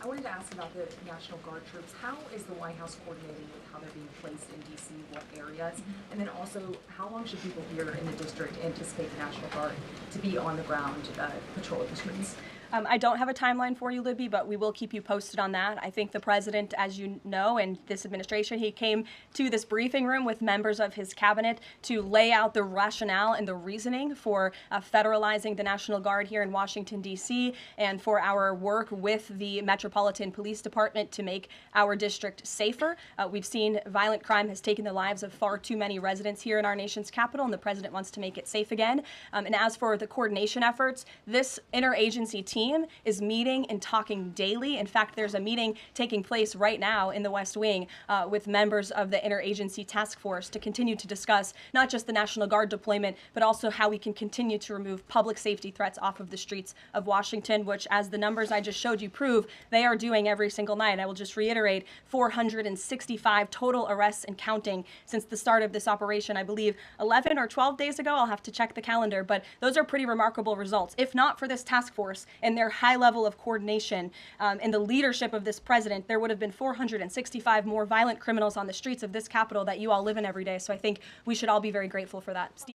I wanted to ask about the National Guard troops. How is the White House coordinating with how they're being placed in D.C., what areas? And then also, how long should people here in the district anticipate the National Guard to be on the ground patrolling the streets? I don't have a timeline for you, Libby, but we will keep you posted on that. I think the president, as you know, and this administration, he came to this briefing room with members of his cabinet to lay out the rationale and the reasoning for federalizing the National Guard here in Washington, D.C., and for our work with the Metropolitan Police Department to make our district safer. We've seen violent crime has taken the lives of far too many residents here in our nation's capital, and the president wants to make it safe again. And as for the coordination efforts, this interagency team is meeting and talking daily. In fact, there's a meeting taking place right now in the West Wing with members of the interagency task force to continue to discuss not just the National Guard deployment, but also how we can continue to remove public safety threats off of the streets of Washington, which, as the numbers I just showed you prove, they are doing every single night. I will just reiterate, 465 total arrests and counting since the start of this operation. I believe 11 or 12 days ago. I'll have to check the calendar, but those are pretty remarkable results. If not for this task force and their high level of coordination and the leadership of this president, there would have been 465 more violent criminals on the streets of this capital that you all live in every day. So I think we should all be very grateful for that. Steve?